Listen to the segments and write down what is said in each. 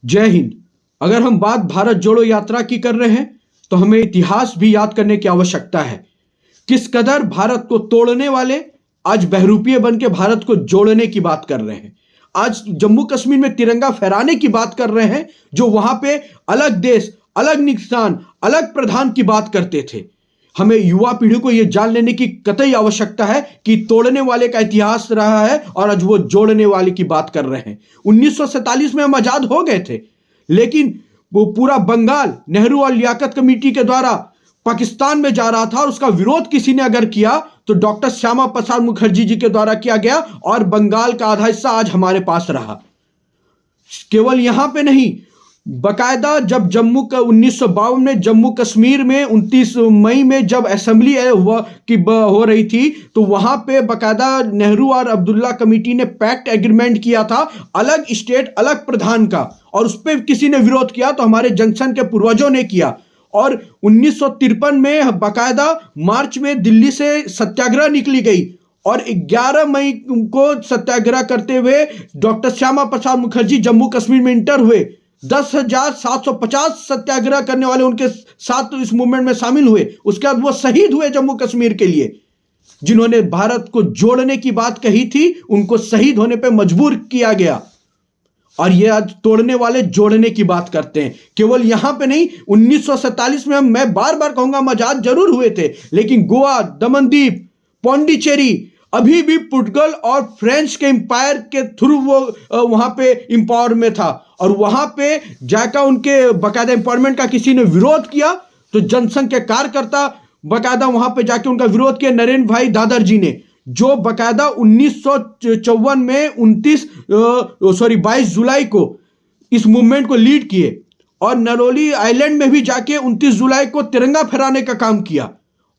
जय हिंद। अगर हम बात भारत जोड़ो यात्रा की कर रहे हैं तो हमें इतिहास भी याद करने की आवश्यकता है। किस कदर भारत को तोड़ने वाले आज बहरूपीय बन के भारत को जोड़ने की बात कर रहे हैं। आज जम्मू कश्मीर में तिरंगा फहराने की बात कर रहे हैं, जो वहां पे अलग देश, अलग निशान, अलग प्रधान की बात करते थे। हमें युवा पीढ़ी को यह जान लेने की कतई आवश्यकता है कि तोड़ने वाले का इतिहास रहा है और आज वो जोड़ने वाले की बात कर रहे हैं। 1947 में हम आजाद हो गए थे, लेकिन वो पूरा बंगाल नेहरू और लियाकत कमेटी के द्वारा पाकिस्तान में जा रहा था और उसका विरोध किसी ने अगर किया तो डॉक्टर श्यामा प्रसाद मुखर्जी जी के द्वारा किया गया और बंगाल का आधा हिस्सा आज हमारे पास रहा। केवल यहां पे नहीं, बकायदा जब जम्मू का 1952 में जम्मू कश्मीर में 29 मई में जब असेंबली हो रही थी तो वहां पे बकायदा नेहरू और अब्दुल्ला कमेटी ने पैक्ट एग्रीमेंट किया था, अलग स्टेट अलग प्रधान का, और उस पर किसी ने विरोध किया तो हमारे जंक्शन के पूर्वजों ने किया। और 1953 में बकायदा मार्च में दिल्ली से सत्याग्रह निकली गई और 11 मई को सत्याग्रह करते हुए डॉक्टर श्यामा प्रसाद मुखर्जी जम्मू कश्मीर में इंटर हुए। 10,750 सत्याग्रह करने वाले उनके साथ इस मूवमेंट में शामिल हुए। उसके बाद वो शहीद हुए जम्मू कश्मीर के लिए। जिन्होंने भारत को जोड़ने की बात कही थी उनको शहीद होने पर मजबूर किया गया, और ये आज तोड़ने वाले जोड़ने की बात करते हैं। केवल यहां पे नहीं, 1947 में मैं बार बार कहूंगा हम आजाद जरूर हुए थे, लेकिन गोवा, दमनदीप, पौंडीचेरी अभी भी पुर्तगाल और फ्रेंच के एम्पायर के थ्रू वो वहां पे इंपावर में था, और वहां पे जाकर उनके बकायदा एम्पावरमेंट का किसी ने विरोध किया तो जनसंघ के कार्यकर्ता बकायदा वहां पे जाके उनका विरोध किया। नरेंद्र भाई दादर जी ने, जो बकायदा 1954 में 22 जुलाई को इस मूवमेंट को लीड किए, और नरोली आइलैंड में भी जाके 29 जुलाई को तिरंगा फहराने का काम किया,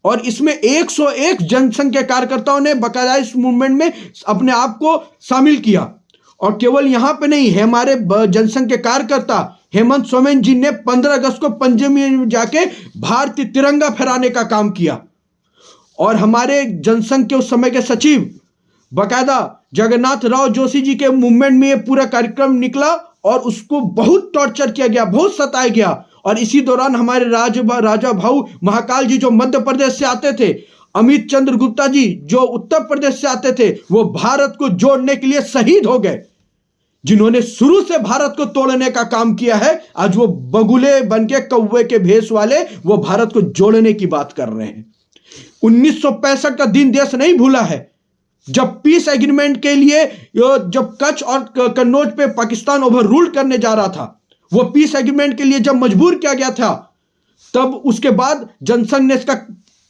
और इसमें 101 जनसंघ के कार्यकर्ताओं ने बकायदा इस मूवमेंट में अपने आप को शामिल किया। और केवल यहां पे नहीं, हमारे जनसंघ के कार्यकर्ता हेमंत सोरेन जी ने 15 अगस्त को पंजाब में जाके भारतीय तिरंगा फहराने का काम किया। और हमारे जनसंघ के उस समय के सचिव बकायदा जगन्नाथ राव जोशी जी के मूवमेंट में ये पूरा कार्यक्रम निकला और उसको बहुत टॉर्चर किया गया, बहुत सताया गया। और इसी दौरान हमारे राजा भाऊ महाकाल जी जो मध्य प्रदेश से आते थे, अमित चंद्र गुप्ता जी जो उत्तर प्रदेश से आते थे, वो भारत को जोड़ने के लिए शहीद हो गए। जिन्होंने शुरू से भारत को तोड़ने का काम किया है, आज वो बगुले बनके कौवे के भेष वाले वो भारत को जोड़ने की बात कर रहे हैं। 1965 का दिन देश नहीं भूला है, जब पीस एग्रीमेंट के लिए जब कच्छ और कन्नौज पे पाकिस्तान ओवर रूल करने जा रहा था, वो पीस एग्रीमेंट के लिए जब मजबूर किया गया था, तब उसके बाद जनसंघ ने इसका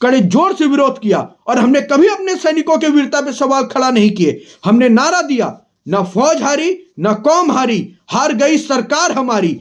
कड़े जोर से विरोध किया। और हमने कभी अपने सैनिकों के वीरता पे सवाल खड़ा नहीं किए। हमने नारा दिया, ना फौज हारी ना कौम हारी, हार गई सरकार हमारी।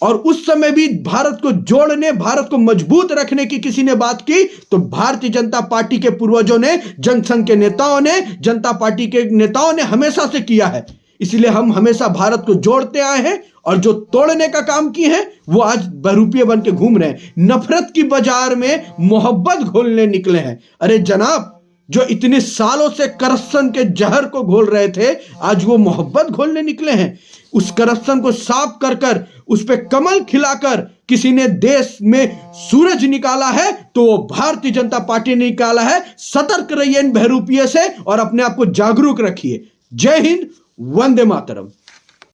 और उस समय भी भारत को जोड़ने, भारत को मजबूत रखने की किसी ने बात की तो भारतीय जनता पार्टी के पूर्वजों ने, जनसंघ के नेताओं ने, जनता पार्टी के नेताओं ने हमेशा से किया है। इसलिए हम हमेशा भारत को जोड़ते आए हैं, और जो तोड़ने का काम किए हैं वो आज बहरूपीय बन के घूम रहे हैं। नफरत की बाजार में मोहब्बत घोलने निकले हैं। अरे जनाब, जो इतने सालों से करप्शन के जहर को घोल रहे थे, आज वो मोहब्बत घोलने निकले हैं। उस करप्शन को साफ कर कर, उस पे कमल खिलाकर किसी ने देश में सूरज निकाला है तो वो भारतीय जनता पार्टी ने निकाला है। सतर्क रहिए इन बहरूपीय से और अपने आप को जागरूक रखिए। जय हिंद, वंदे मातरम।